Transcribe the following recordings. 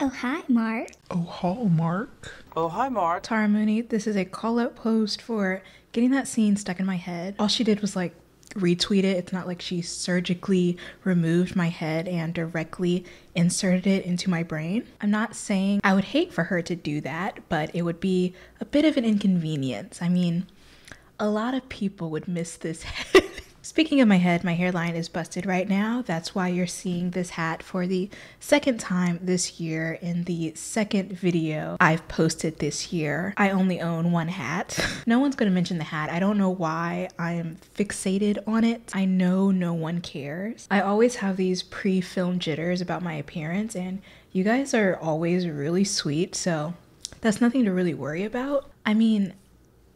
Oh, hi, Mark. Oh, Hallmark. Oh, hi, Mark. Tara Mooney, this is a call-out post for getting that scene stuck in my head. All she did was like retweet it. It's not like she surgically removed my head and directly inserted it into my brain. I'm not saying I would hate for her to do that, but it would be a bit of an inconvenience. I mean, a lot of people would miss this head. Speaking of my head, my hairline is busted right now. That's why you're seeing this hat for the second time this year in the second video I've posted this year. I only own one hat. No one's gonna mention the hat. I don't know why I am fixated on it. I know no one cares. I always have these pre-film jitters about my appearance, and you guys are always really sweet, so that's nothing to really worry about. I mean,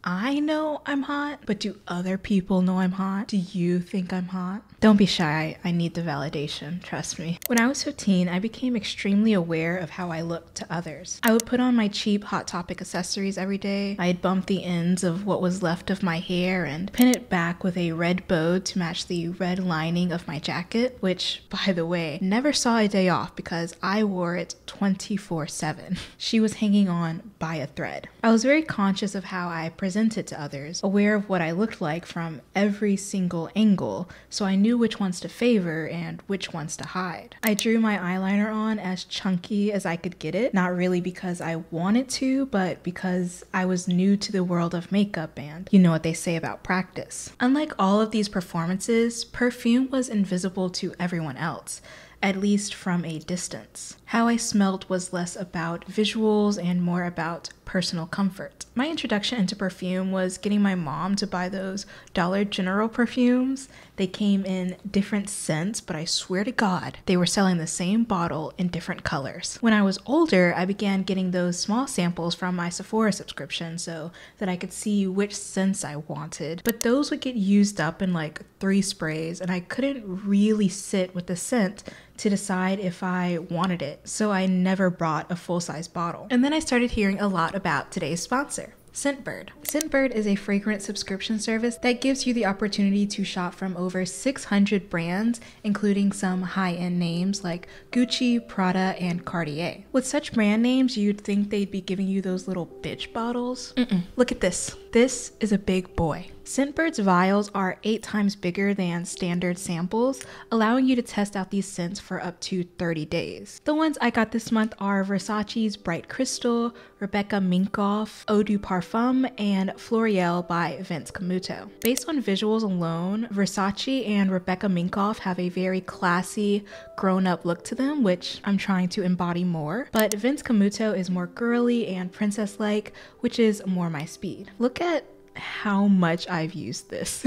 I know I'm hot, but do other people know I'm hot? Do you think I'm hot? Don't be shy. I need the validation. Trust me. When I was 15, I became extremely aware of how I looked to others. I would put on my cheap Hot Topic accessories every day. I'd bump the ends of what was left of my hair and pin it back with a red bow to match the red lining of my jacket, which, by the way, never saw a day off because I wore it 24/7. She was hanging on by a thread. I was very conscious of how I presented to others, aware of what I looked like from every single angle, so I knew which ones to favor and which ones to hide. I drew my eyeliner on as chunky as I could get it, not really because I wanted to, but because I was new to the world of makeup and you know what they say about practice. Unlike all of these performances, perfume was invisible to everyone else, at least from a distance. How I smelled was less about visuals and more about personal comfort. My introduction into perfume was getting my mom to buy those Dollar General perfumes. They came in different scents, but I swear to God, they were selling the same bottle in different colors. When I was older, I began getting those small samples from my Sephora subscription so that I could see which scents I wanted. But those would get used up in like 3 sprays, and I couldn't really sit with the scent to decide if I wanted it, so I never brought a full-size bottle. And then I started hearing a lot about today's sponsor, Scentbird. Scentbird is a fragrance subscription service that gives you the opportunity to shop from over 600 brands, including some high-end names like Gucci, Prada, and Cartier. With such brand names, you'd think they'd be giving you those little bitch bottles. Look at this. This is a big boy. Scentbird's vials are 8 times bigger than standard samples, allowing you to test out these scents for up to 30 days. The ones I got this month are Versace's Bright Crystal, Rebecca Minkoff, Eau de Parfum, and Floriel by Vince Camuto. Based on visuals alone, Versace and Rebecca Minkoff have a very classy, grown-up look to them, which I'm trying to embody more. But Vince Camuto is more girly and princess-like, which is more my speed. Look at how much I've used this.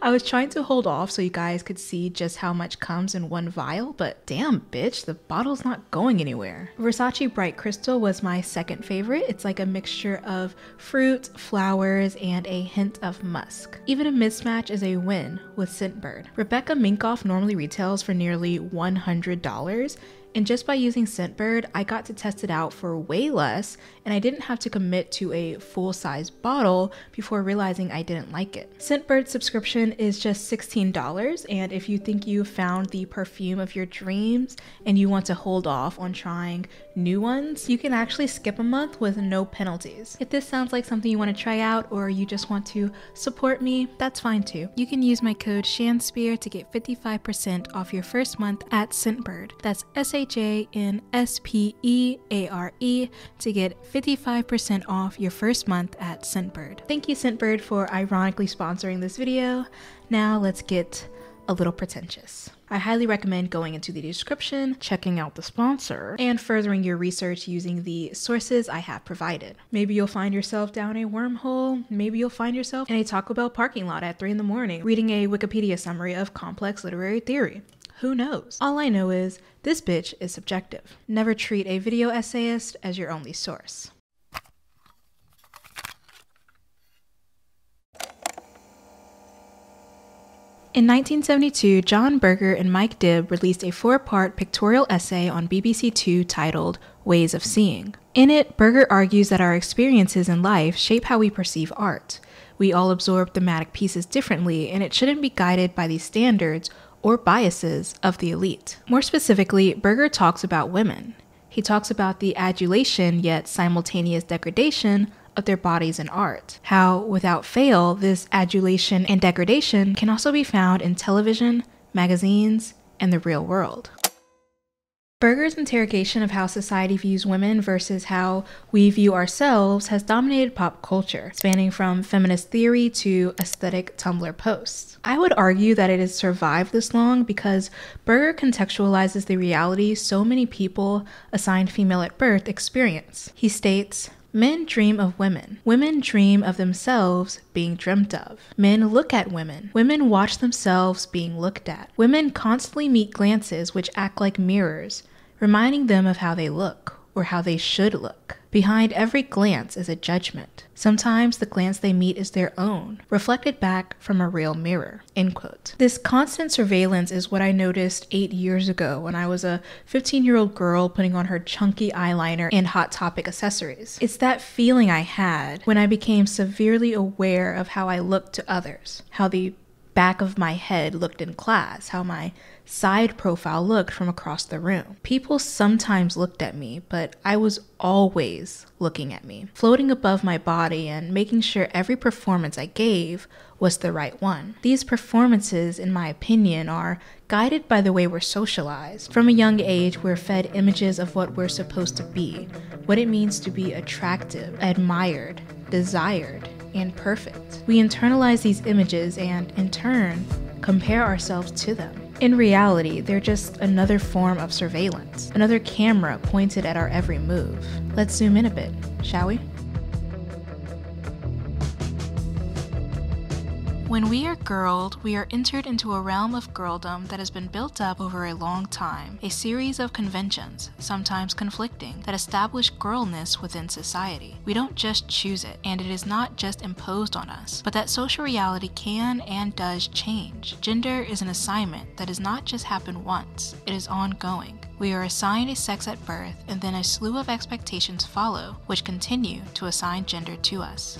I was trying to hold off so you guys could see just how much comes in one vial, but damn bitch, the bottle's not going anywhere. Versace Bright Crystal was my second favorite. It's like a mixture of fruit, flowers, and a hint of musk. Even a mismatch is a win with Scentbird. Rebecca Minkoff normally retails for nearly $100, and just by using Scentbird, I got to test it out for way less, and I didn't have to commit to a full-size bottle before realizing I didn't like it. Scentbird's subscription is just $16, and if you think you found the perfume of your dreams and you want to hold off on trying new ones, you can actually skip a month with no penalties. If this sounds like something you want to try out or you just want to support me, that's fine too. You can use my code SHANSPEAR to get 55% off your first month at Scentbird. That's SHANSPEARE to get 55% off your first month at Scentbird. Thank you, Scentbird, for ironically sponsoring this video. Now let's get a little pretentious. I highly recommend going into the description, checking out the sponsor, and furthering your research using the sources I have provided. Maybe you'll find yourself down a wormhole. Maybe you'll find yourself in a Taco Bell parking lot at 3 in the morning, reading a Wikipedia summary of complex literary theory. Who knows? All I know is this bitch is subjective. Never treat a video essayist as your only source. In 1972, John Berger and Mike Dibb released a 4-part pictorial essay on BBC Two titled Ways of Seeing. In it, Berger argues that our experiences in life shape how we perceive art. We all absorb thematic pieces differently, and it shouldn't be guided by the standards or biases of the elite. More specifically, Berger talks about women. He talks about the adulation yet simultaneous degradation of their bodies in art. How, without fail, this adulation and degradation can also be found in television, magazines, and the real world. Berger's interrogation of how society views women versus how we view ourselves has dominated pop culture, spanning from feminist theory to aesthetic Tumblr posts. I would argue that it has survived this long because Berger contextualizes the reality so many people assigned female at birth experience. He states, "Men dream of women. Women dream of themselves being dreamt of. Men look at women. Women watch themselves being looked at. Women constantly meet glances which act like mirrors, reminding them of how they look, or how they should look. Behind every glance is a judgment. Sometimes the glance they meet is their own, reflected back from a real mirror." End quote. This constant surveillance is what I noticed 8 years ago when I was a 15-year-old girl putting on her chunky eyeliner and Hot Topic accessories. It's that feeling I had when I became severely aware of how I looked to others, how the back of my head looked in class, how my side profile looked from across the room. People sometimes looked at me, but I was always looking at me, floating above my body and making sure every performance I gave was the right one. These performances, in my opinion, are guided by the way we're socialized. From a young age, we're fed images of what we're supposed to be, what it means to be attractive, admired, desired, and perfect. We internalize these images and, in turn, compare ourselves to them. In reality, they're just another form of surveillance, another camera pointed at our every move. Let's zoom in a bit, shall we? When we are girled, we are entered into a realm of girldom that has been built up over a long time, a series of conventions, sometimes conflicting, that establish girlness within society. We don't just choose it, and it is not just imposed on us, but that social reality can and does change. Gender is an assignment that does not just happen once, it is ongoing. We are assigned a sex at birth, and then a slew of expectations follow, which continue to assign gender to us.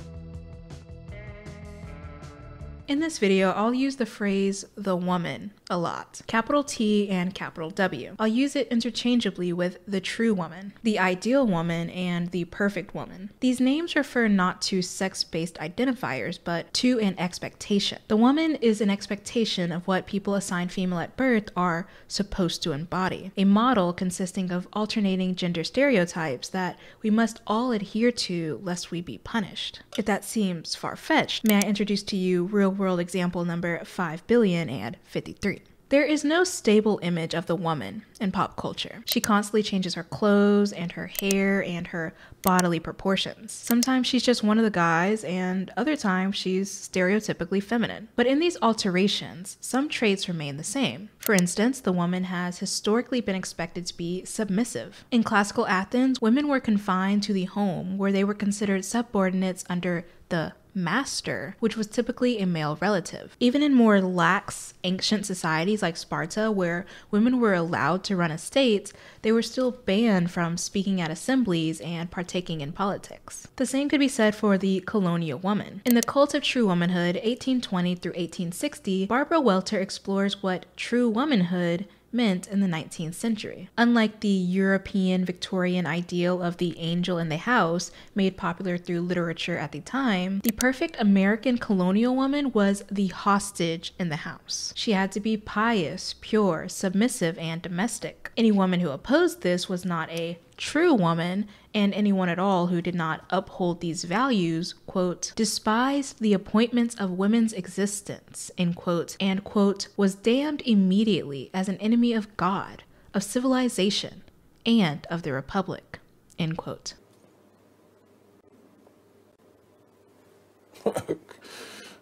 In this video, I'll use the phrase the woman a lot. Capital T and capital W. I'll use it interchangeably with the true woman, the ideal woman, and the perfect woman. These names refer not to sex-based identifiers, but to an expectation. The woman is an expectation of what people assigned female at birth are supposed to embody. A model consisting of alternating gender stereotypes that we must all adhere to lest we be punished. If that seems far-fetched, may I introduce to you real-world example number 5,053. There is no stable image of the woman in pop culture. She constantly changes her clothes and her hair and her bodily proportions. Sometimes she's just one of the guys, and other times she's stereotypically feminine. But in these alterations, some traits remain the same. For instance, the woman has historically been expected to be submissive. In classical Athens, women were confined to the home, where they were considered subordinates under the master, which was typically a male relative. Even in more lax ancient societies like Sparta, where women were allowed to run estates, they were still banned from speaking at assemblies and partaking in politics. The same could be said for the colonial woman. In The Cult of True Womanhood, 1820 through 1860, Barbara Welter explores what true womanhood meant in the 19th century. Unlike the European Victorian ideal of the angel in the house, made popular through literature at the time, the perfect American colonial woman was the hostage in the house. She had to be pious, pure, submissive, and domestic. Any woman who opposed this was not a true woman, and anyone at all who did not uphold these values, quote, despised the appointments of women's existence, end quote, and, quote, was damned immediately as an enemy of God, of civilization, and of the Republic, end quote.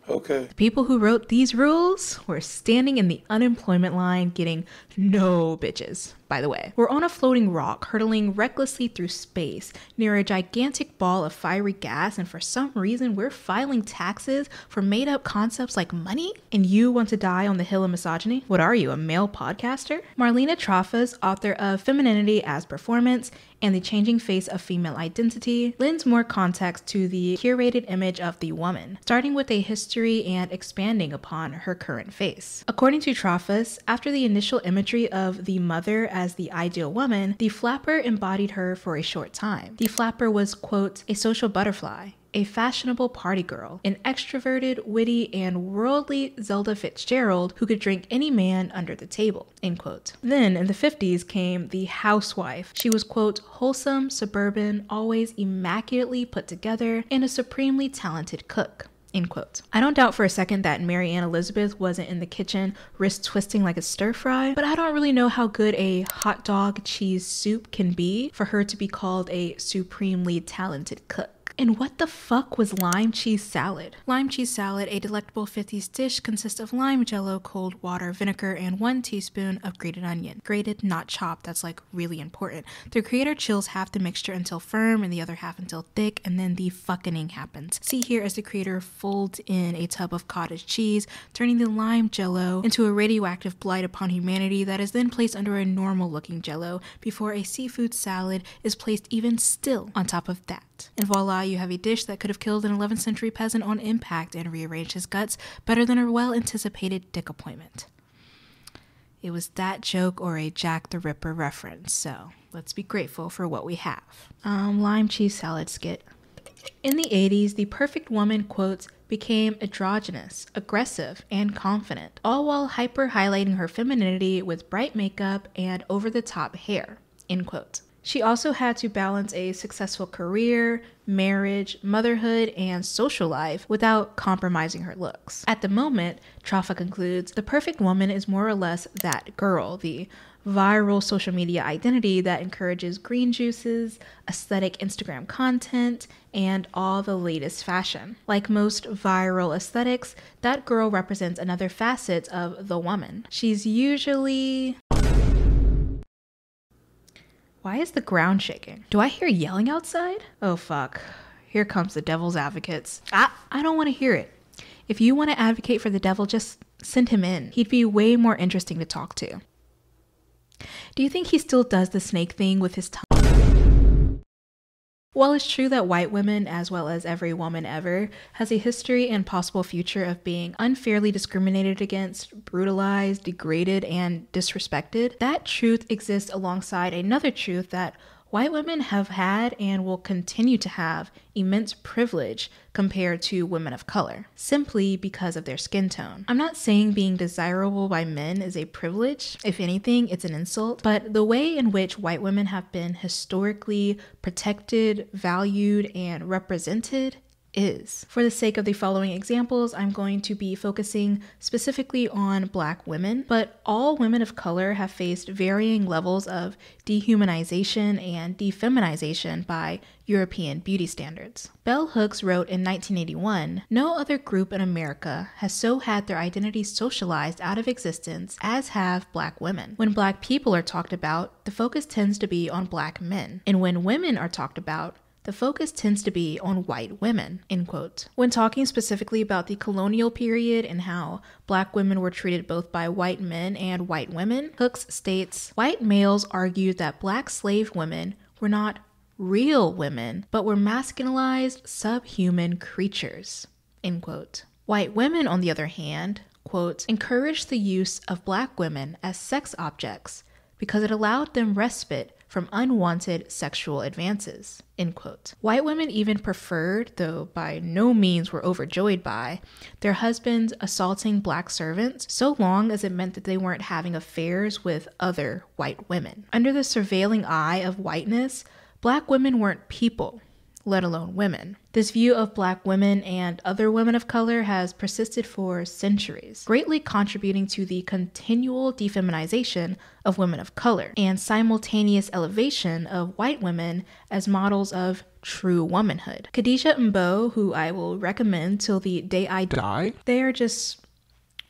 Okay. The people who wrote these rules were standing in the unemployment line getting no bitches, by the way. We're on a floating rock hurtling recklessly through space near a gigantic ball of fiery gas, and for some reason we're filing taxes for made up concepts like money? And you want to die on the hill of misogyny? What are you, a male podcaster? Marlene Trafas, author of Femininity as Performance and the Changing Face of Female Identity, lends more context to the curated image of the woman, starting with a history and expanding upon her current face. According to Trafas, after the initial imagery of the mother as as the ideal woman, the flapper embodied her for a short time. The flapper was, quote, a social butterfly, a fashionable party girl, an extroverted, witty, and worldly Zelda Fitzgerald who could drink any man under the table, end quote. Then, in the 50s, came the housewife. She was, quote, wholesome, suburban, always immaculately put together, and a supremely talented cook. End quote. I don't doubt for a second that Mary Ann Elizabeth wasn't in the kitchen wrist twisting like a stir fry, but I don't really know how good a hot dog cheese soup can be for her to be called a supremely talented cook. And what the fuck was lime cheese salad? Lime cheese salad, a delectable 50s dish, consists of lime jello, cold water, vinegar, and 1 teaspoon of grated onion. Grated, not chopped. That's like really important. The creator chills half the mixture until firm and the other half until thick, and then the fucking happens. See here as the creator folds in a tub of cottage cheese, turning the lime jello into a radioactive blight upon humanity that is then placed under a normal looking jello before a seafood salad is placed even still on top of that. And voila, you have a dish that could have killed an 11th century peasant on impact and rearranged his guts better than a well-anticipated dick appointment. It was that joke or a Jack the Ripper reference, so let's be grateful for what we have. Lime cheese salad skit. In the 80s, the perfect woman, quotes, became androgynous, aggressive, and confident, all while hyper-highlighting her femininity with bright makeup and over-the-top hair, end quote. She also had to balance a successful career, marriage, motherhood, and social life without compromising her looks. At the moment, Traffa concludes, the perfect woman is more or less that girl, the viral social media identity that encourages green juices, aesthetic Instagram content, and all the latest fashion. Like most viral aesthetics, that girl represents another facet of the woman. She's usually... Why is the ground shaking? Do I hear yelling outside? Oh fuck. Here comes the devil's advocates. I don't want to hear it. If you want to advocate for the devil, just send him in. He'd be way more interesting to talk to. Do you think he still does the snake thing with his tongue? While it's true that white women, as well as every woman ever, has a history and possible future of being unfairly discriminated against, brutalized, degraded, and disrespected, that truth exists alongside another truth that white women have had and will continue to have immense privilege compared to women of color, simply because of their skin tone. I'm not saying being desirable by men is a privilege. If anything, it's an insult. But the way in which white women have been historically protected, valued, and represented is. For the sake of the following examples, I'm going to be focusing specifically on Black women, but all women of color have faced varying levels of dehumanization and defeminization by European beauty standards. Bell Hooks wrote in 1981, "No other group in America has so had their identity socialized out of existence as have Black women. When Black people are talked about, the focus tends to be on Black men, and when women are talked about, the focus tends to be on white women," end quote. When talking specifically about the colonial period and how Black women were treated both by white men and white women, Hooks states, "White males argued that Black slave women were not real women, but were masculinized subhuman creatures," end quote. White women, on the other hand, quote, "encouraged the use of Black women as sex objects because it allowed them respite from unwanted sexual advances," end quote. White women even preferred, though by no means were overjoyed by, their husbands assaulting Black servants so long as it meant that they weren't having affairs with other white women. Under the surveilling eye of whiteness, Black women weren't people, let alone women. This view of Black women and other women of color has persisted for centuries, greatly contributing to the continual defeminization of women of color and simultaneous elevation of white women as models of true womanhood. Khadija Mbow, who I will recommend till the day I die, they are just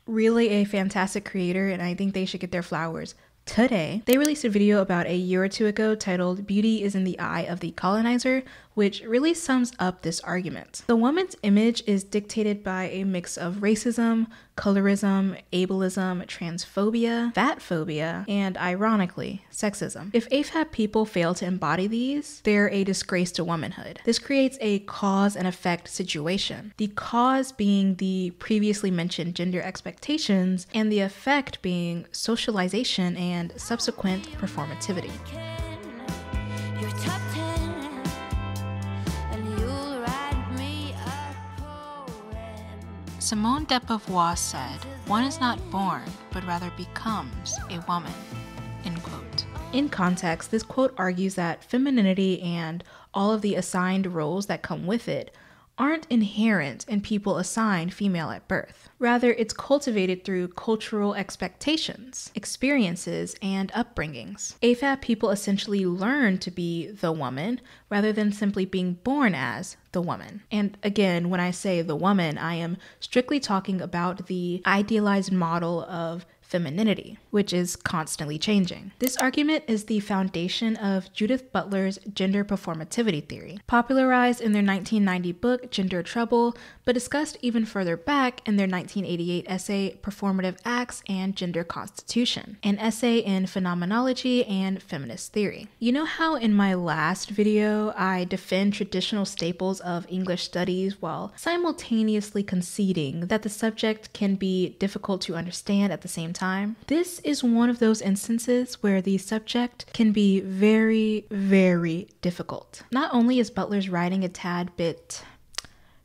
really a fantastic creator, and I think they should get their flowers today. They released a video about a year or two ago titled "Beauty is in the Eye of the Colonizer," which really sums up this argument. The woman's image is dictated by a mix of racism, colorism, ableism, transphobia, fatphobia, and ironically, sexism. If AFAB people fail to embody these, they're a disgrace to womanhood. This creates a cause and effect situation. The cause being the previously mentioned gender expectations, and the effect being socialization and subsequent performativity. Simone de Beauvoir said, "One is not born, but rather becomes a woman." End quote. In context, this quote argues that femininity and all of the assigned roles that come with it aren't inherent in people assigned female at birth. Rather, it's cultivated through cultural expectations, experiences, and upbringings. AFAB people essentially learn to be the woman rather than simply being born as the woman. And again, when I say the woman, I am strictly talking about the idealized model of femininity, which is constantly changing. This argument is the foundation of Judith Butler's gender performativity theory, popularized in their 1990 book, Gender Trouble, but discussed even further back in their 1988 essay, Performative Acts and Gender Constitution, an essay in phenomenology and feminist theory. You know how in my last video, I defend traditional staples of English studies while simultaneously conceding that the subject can be difficult to understand at the same time? This is one of those instances where the subject can be very, very difficult. Not only is Butler's writing a tad bit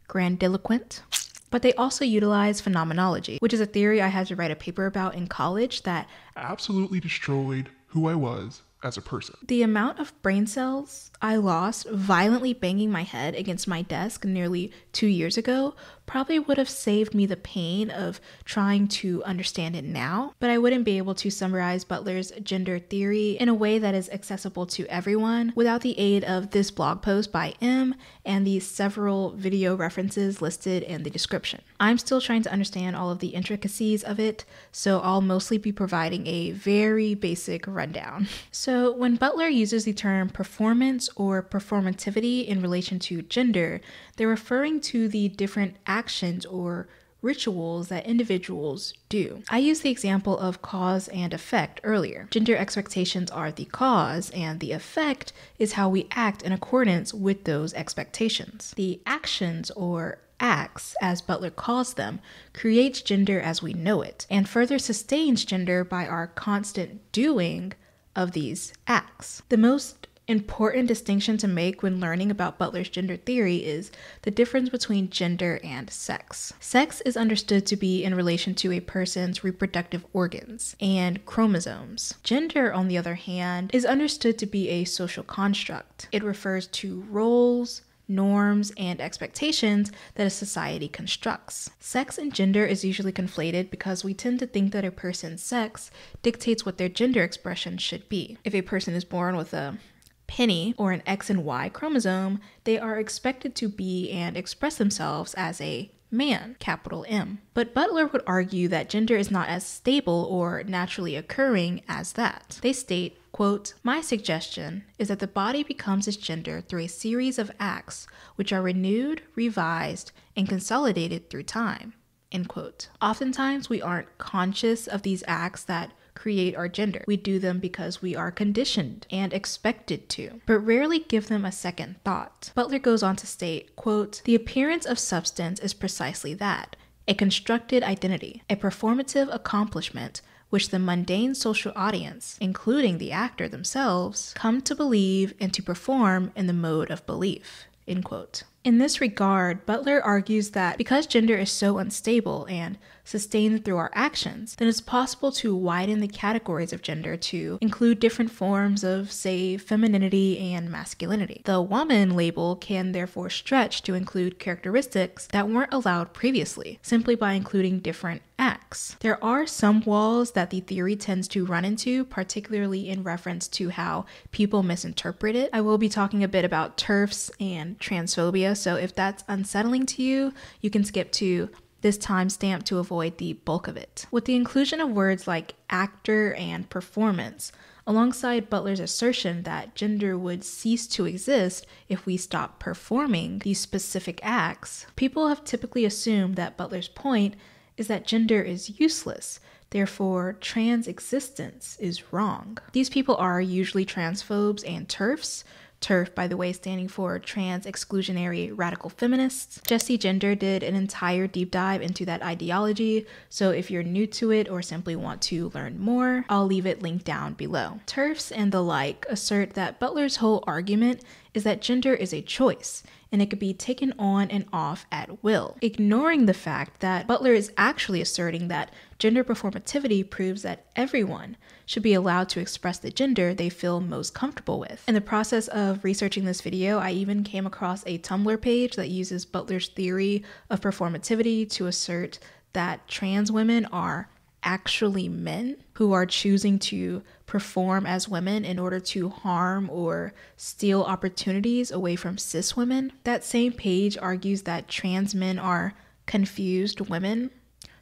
grandiloquent, but they also utilize phenomenology, which is a theory I had to write a paper about in college that absolutely destroyed who I was as a person. The amount of brain cells I lost violently banging my head against my desk nearly 2 years ago probably would have saved me the pain of trying to understand it now, but I wouldn't be able to summarize Butler's gender theory in a way that is accessible to everyone without the aid of this blog post by M and the several video references listed in the description. I'm still trying to understand all of the intricacies of it, so I'll mostly be providing a very basic rundown. So when Butler uses the term performance or performativity in relation to gender, they're referring to the different actions or rituals that individuals do. I used the example of cause and effect earlier. Gender expectations are the cause, and the effect is how we act in accordance with those expectations. The actions or acts, as Butler calls them, creates gender as we know it, and further sustains gender by our constant doing of these acts. The most important distinction to make when learning about Butler's gender theory is the difference between gender and sex. Sex is understood to be in relation to a person's reproductive organs and chromosomes. Gender, on the other hand, is understood to be a social construct. It refers to roles, norms, and expectations that a society constructs. Sex and gender is usually conflated because we tend to think that a person's sex dictates what their gender expression should be. If a person is born with a penny or an X and Y chromosome, they are expected to be and express themselves as a man, capital M. But Butler would argue that gender is not as stable or naturally occurring as that. They state, quote, "My suggestion is that the body becomes its gender through a series of acts which are renewed, revised, and consolidated through time." End quote. Oftentimes we aren't conscious of these acts that create our gender. We do them because we are conditioned and expected to, but rarely give them a second thought. Butler goes on to state, quote, "The appearance of substance is precisely that, a constructed identity, a performative accomplishment which the mundane social audience, including the actor themselves, come to believe and to perform in the mode of belief." End quote. In this regard, Butler argues that because gender is so unstable and sustained through our actions, then it's possible to widen the categories of gender to include different forms of, say, femininity and masculinity. The woman label can therefore stretch to include characteristics that weren't allowed previously, simply by including different acts. There are some walls that the theory tends to run into, particularly in reference to how people misinterpret it. I will be talking a bit about TERFs and transphobia, so if that's unsettling to you, you can skip to this timestamp to avoid the bulk of it. With the inclusion of words like actor and performance, alongside Butler's assertion that gender would cease to exist if we stop performing these specific acts, people have typically assumed that Butler's point is that gender is useless. Therefore, trans existence is wrong. These people are usually transphobes and TERFs. TERF, by the way, standing for Trans Exclusionary Radical Feminists. Jessie Gender did an entire deep dive into that ideology, so if you're new to it or simply want to learn more, I'll leave it linked down below. TERFs and the like assert that Butler's whole argument is that gender is a choice, and it could be taken on and off at will, ignoring the fact that Butler is actually asserting that gender performativity proves that everyone should be allowed to express the gender they feel most comfortable with. In the process of researching this video, I even came across a Tumblr page that uses Butler's theory of performativity to assert that trans women are actually men who are choosing to perform as women in order to harm or steal opportunities away from cis women. That same page argues that trans men are confused women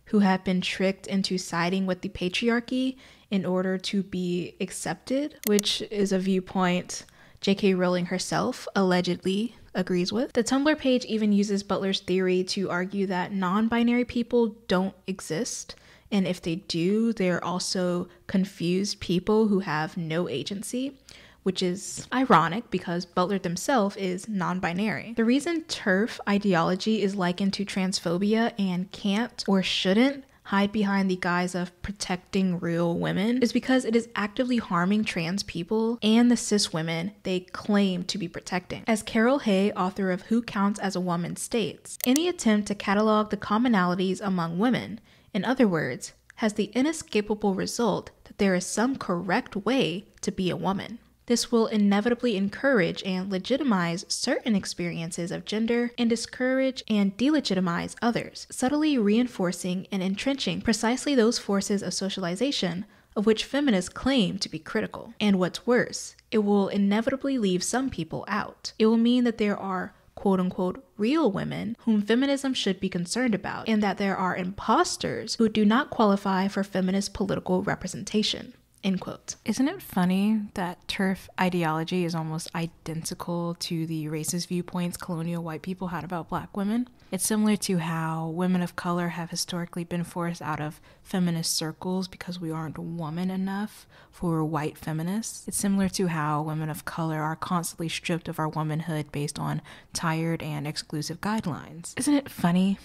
who have been tricked into siding with the patriarchy in order to be accepted, which is a viewpoint J.K. Rowling herself allegedly agrees with. The Tumblr page even uses Butler's theory to argue that non-binary people don't exist, and if they do, they're also confused people who have no agency, which is ironic because Butler himself is non-binary. The reason TERF ideology is likened to transphobia and can't or shouldn't hide behind the guise of protecting real women is because it is actively harming trans people and the cis women they claim to be protecting. As Carol Hay, author of Who Counts as a Woman, states, any attempt to catalog the commonalities among women, in other words, has the inescapable result that there is some correct way to be a woman. This will inevitably encourage and legitimize certain experiences of gender and discourage and delegitimize others, subtly reinforcing and entrenching precisely those forces of socialization of which feminists claim to be critical. And what's worse, it will inevitably leave some people out. It will mean that there are quote-unquote real women whom feminism should be concerned about, and that there are imposters who do not qualify for feminist political representation. End quote. Isn't it funny that TERF ideology is almost identical to the racist viewpoints colonial white people had about black women? It's similar to how women of color have historically been forced out of feminist circles because we aren't woman enough for white feminists. It's similar to how women of color are constantly stripped of our womanhood based on tired and exclusive guidelines. Isn't it funny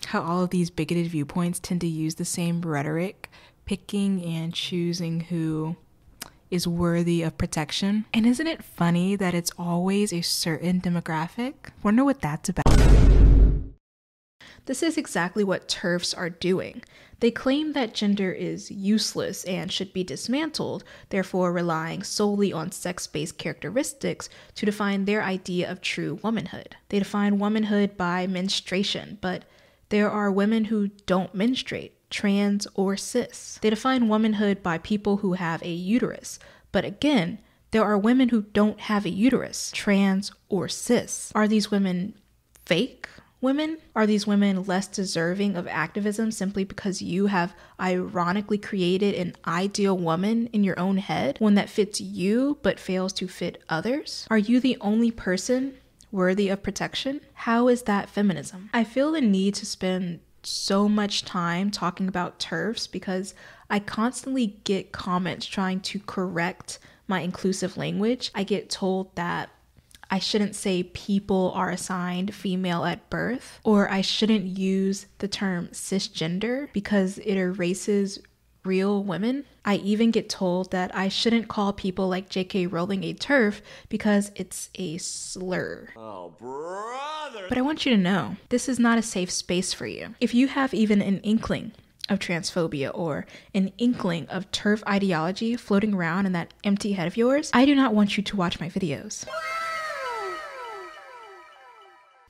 how all of these bigoted viewpoints tend to use the same rhetoric, picking and choosing who is worthy of protection? And isn't it funny that it's always a certain demographic? Wonder what that's about. This is exactly what TERFs are doing. They claim that gender is useless and should be dismantled, therefore relying solely on sex-based characteristics to define their idea of true womanhood. They define womanhood by menstruation, but there are women who don't menstruate, trans or cis. They define womanhood by people who have a uterus, but again, there are women who don't have a uterus, trans or cis. Are these women fake women? Are these women less deserving of activism simply because you have ironically created an ideal woman in your own head, one that fits you but fails to fit others? Are you the only person worthy of protection? How is that feminism? I feel the need to spend so much time talking about TERFs because I constantly get comments trying to correct my inclusive language. I get told that I shouldn't say people are assigned female at birth, or I shouldn't use the term cisgender because it erases real women. I even get told that I shouldn't call people like J.K. Rowling a TERF because it's a slur. Oh, brother! But I want you to know, this is not a safe space for you. If you have even an inkling of transphobia or an inkling of TERF ideology floating around in that empty head of yours, I do not want you to watch my videos.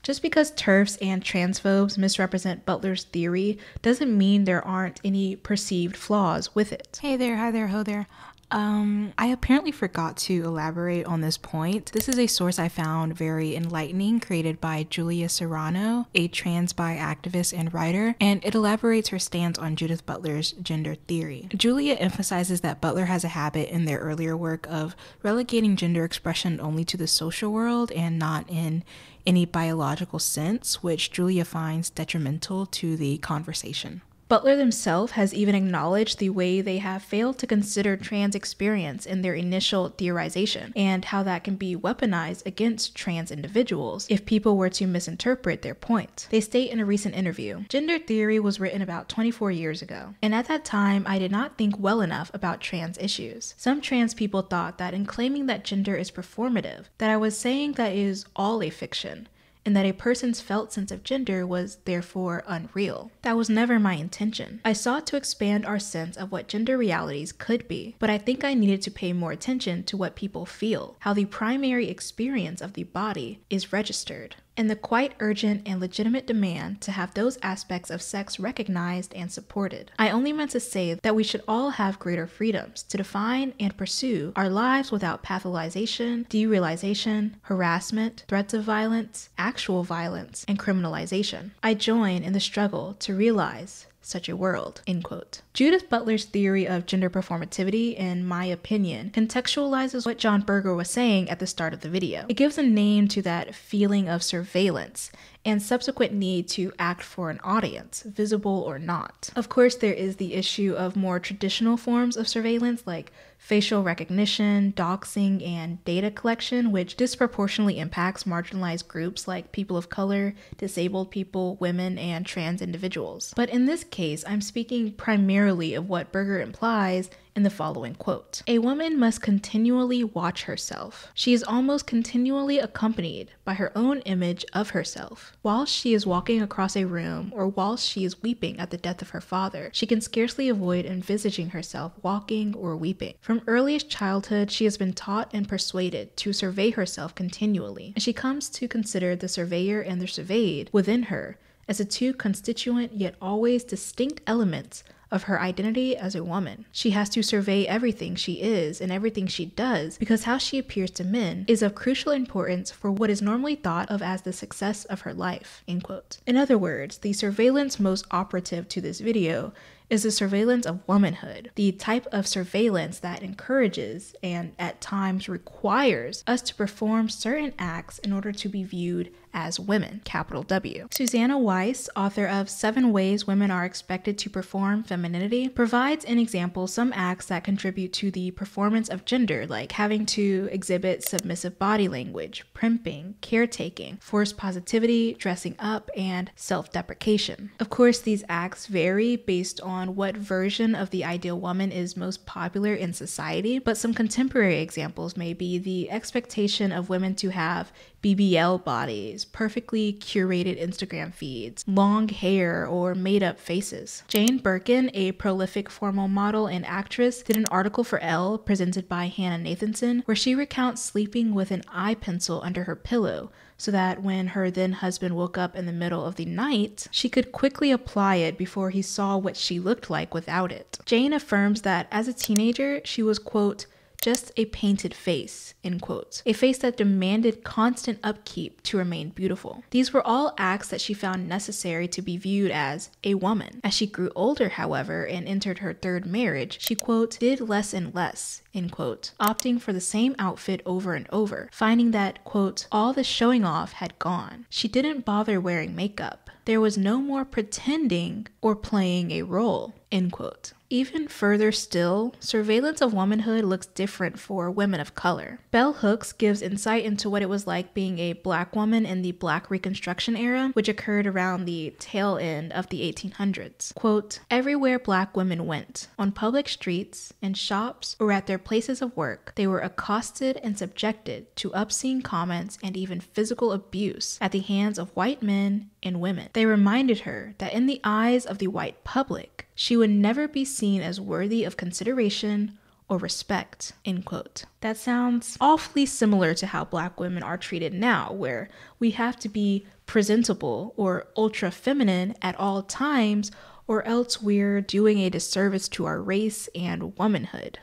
Just because TERFs and transphobes misrepresent Butler's theory doesn't mean there aren't any perceived flaws with it. Hey there, hi there, ho there. I apparently forgot to elaborate on this point. This is a source I found very enlightening, created by Julia Serrano, a trans bi activist and writer, and it elaborates her stance on Judith Butler's gender theory. Julia emphasizes that Butler has a habit in their earlier work of relegating gender expression only to the social world and not in any biological sense, which Julia finds detrimental to the conversation. Butler himself has even acknowledged the way they have failed to consider trans experience in their initial theorization, and how that can be weaponized against trans individuals if people were to misinterpret their point. They state in a recent interview, "Gender theory was written about 24 years ago, and at that time I did not think well enough about trans issues. Some trans people thought that in claiming that gender is performative, that I was saying that it is all a fiction, and that a person's felt sense of gender was therefore unreal. That was never my intention. I sought to expand our sense of what gender realities could be, but I think I needed to pay more attention to what people feel, how the primary experience of the body is registered, and the quite urgent and legitimate demand to have those aspects of sex recognized and supported. I only meant to say that we should all have greater freedoms to define and pursue our lives without pathologization, derealization, harassment, threats of violence, actual violence, and criminalization. I join in the struggle to realize such a world," end quote. Judith Butler's theory of gender performativity, in my opinion, contextualizes what John Berger was saying at the start of the video. It gives a name to that feeling of surveillance and subsequent need to act for an audience, visible or not. Of course, there is the issue of more traditional forms of surveillance like facial recognition, doxing, and data collection, which disproportionately impacts marginalized groups like people of color, disabled people, women, and trans individuals. But in this case, I'm speaking primarily of what Berger implies in the following quote. "A woman must continually watch herself. She is almost continually accompanied by her own image of herself. Whilst she is walking across a room, or whilst she is weeping at the death of her father, she can scarcely avoid envisaging herself walking or weeping. From earliest childhood, she has been taught and persuaded to survey herself continually, and she comes to consider the surveyor and the surveyed within her as the two constituent yet always distinct elements of her identity as a woman. She has to survey everything she is and everything she does because how she appears to men is of crucial importance for what is normally thought of as the success of her life," end quote. In other words, the surveillance most operative to this video is the surveillance of womanhood, the type of surveillance that encourages and at times requires us to perform certain acts in order to be viewed as women, capital W. Susanna Weiss, author of 7 Ways Women Are Expected to Perform Femininity, provides in example some acts that contribute to the performance of gender, like having to exhibit submissive body language, primping, caretaking, forced positivity, dressing up, and self-deprecation. Of course, these acts vary based on what version of the ideal woman is most popular in society, but some contemporary examples may be the expectation of women to have BBL bodies, perfectly curated Instagram feeds, long hair, or made-up faces. Jane Birkin, a prolific formal model and actress, did an article for Elle presented by Hannah Nathanson where she recounts sleeping with an eye pencil under her pillow so that when her then husband woke up in the middle of the night, she could quickly apply it before he saw what she looked like without it. Jane affirms that as a teenager, she was, quote, just a painted face, end quote. A face that demanded constant upkeep to remain beautiful. These were all acts that she found necessary to be viewed as a woman. As she grew older, however, and entered her 3rd marriage, she, quote, did less and less, end quote, opting for the same outfit over and over, finding that, quote, all the showing off had gone. She didn't bother wearing makeup. There was no more pretending or playing a role, end quote. Even further still, surveillance of womanhood looks different for women of color. Bell Hooks gives insight into what it was like being a Black woman in the Black Reconstruction era, which occurred around the tail end of the 1800s. Quote, everywhere Black women went, on public streets, in shops, or at their places of work, they were accosted and subjected to obscene comments and even physical abuse at the hands of white men and women. They reminded her that in the eyes of the white public, she would never be seen as worthy of consideration or respect, end quote. That sounds awfully similar to how Black women are treated now, where we have to be presentable or ultra feminine at all times, or else we're doing a disservice to our race and womanhood.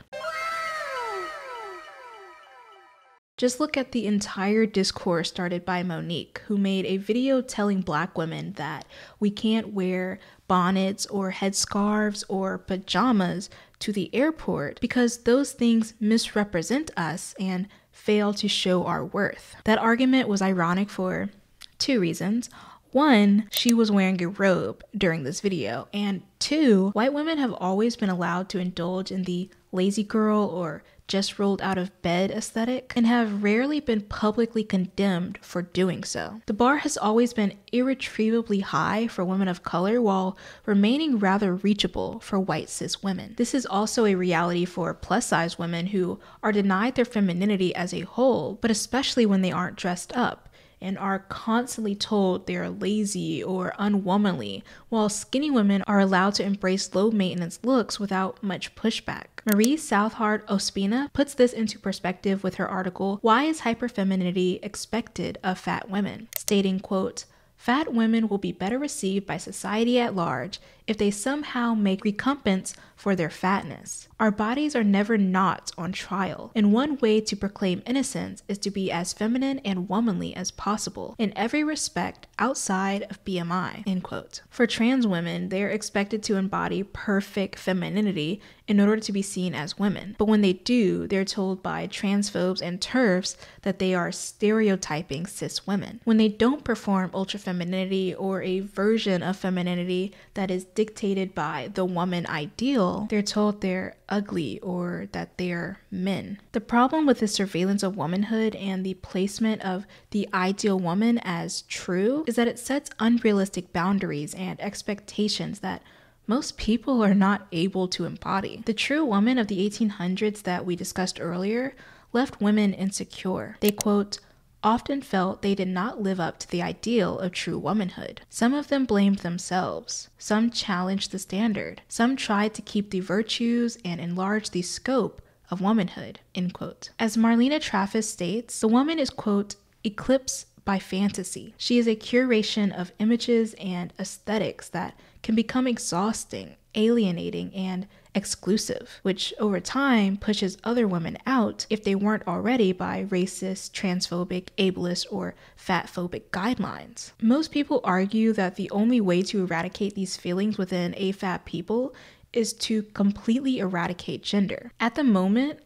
Just look at the entire discourse started by Monique, who made a video telling Black women that we can't wear bonnets or headscarves or pajamas to the airport because those things misrepresent us and fail to show our worth. That argument was ironic for 2 reasons. One, she was wearing a robe during this video, and two, white women have always been allowed to indulge in the lazy girl or just rolled out of bed aesthetic and have rarely been publicly condemned for doing so. The bar has always been irretrievably high for women of color while remaining rather reachable for white cis women. This is also a reality for plus size women who are denied their femininity as a whole, but especially when they aren't dressed up and are constantly told they are lazy or unwomanly, while skinny women are allowed to embrace low-maintenance looks without much pushback. Marie Southard Ospina puts this into perspective with her article, Why is Hyperfemininity Expected of Fat Women? Stating, quote, "Fat women will be better received by society at large if they somehow make recompense for their fatness. Our bodies are never not on trial, and one way to proclaim innocence is to be as feminine and womanly as possible in every respect outside of BMI," end quote. For trans women, they are expected to embody perfect femininity in order to be seen as women. But when they do, they're told by transphobes and TERFs that they are stereotyping cis women. When they don't perform ultra femininity or a version of femininity that is dictated by the woman ideal, they're told they're ugly or that they're men. The problem with the surveillance of womanhood and the placement of the ideal woman as true is that it sets unrealistic boundaries and expectations that most people are not able to embody. The true woman of the 1800s that we discussed earlier left women insecure. They, quote, often felt they did not live up to the ideal of true womanhood. Some of them blamed themselves. Some challenged the standard. Some tried to keep the virtues and enlarge the scope of womanhood, end quote. As Marlena Traffis states, the woman is, quote, eclipsed by fantasy. She is a curation of images and aesthetics that can become exhausting, alienating, and exclusive, which over time pushes other women out if they weren't already by racist, transphobic, ableist, or fatphobic guidelines. Most people argue that the only way to eradicate these feelings within AFAB people is to completely eradicate gender. At the moment,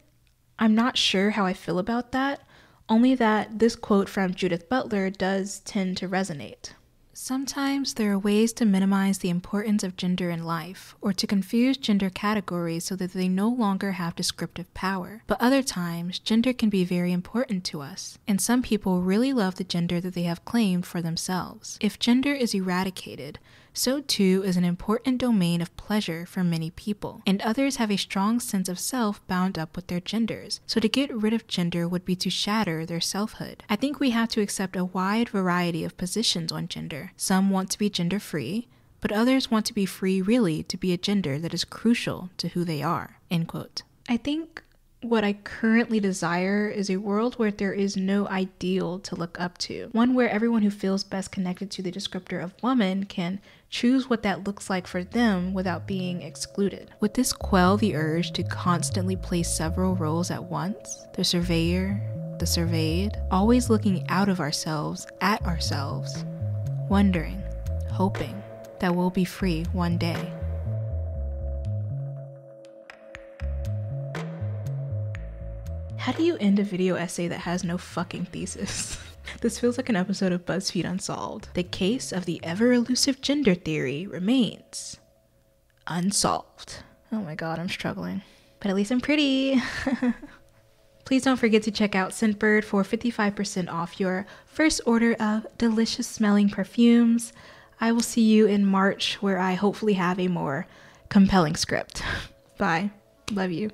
I'm not sure how I feel about that, only that this quote from Judith Butler does tend to resonate. Sometimes there are ways to minimize the importance of gender in life, or to confuse gender categories so that they no longer have descriptive power. But other times, gender can be very important to us, and some people really love the gender that they have claimed for themselves. If gender is eradicated, so too is an important domain of pleasure for many people, and others have a strong sense of self bound up with their genders, so to get rid of gender would be to shatter their selfhood. I think we have to accept a wide variety of positions on gender. Some want to be gender-free, but others want to be free really to be a gender that is crucial to who they are, end quote. I think what I currently desire is a world where there is no ideal to look up to. One where everyone who feels best connected to the descriptor of woman can choose what that looks like for them without being excluded. Would this quell the urge to constantly play several roles at once? The surveyor, the surveyed, always looking out of ourselves at ourselves, wondering, hoping that we'll be free one day. How do you end a video essay that has no fucking thesis? This feels like an episode of BuzzFeed Unsolved. The case of the ever-elusive gender theory remains unsolved. Oh my god, I'm struggling. But at least I'm pretty. Please don't forget to check out Scentbird for 55% off your first order of delicious smelling perfumes. I will see you in March, where I hopefully have a more compelling script. Bye. Love you.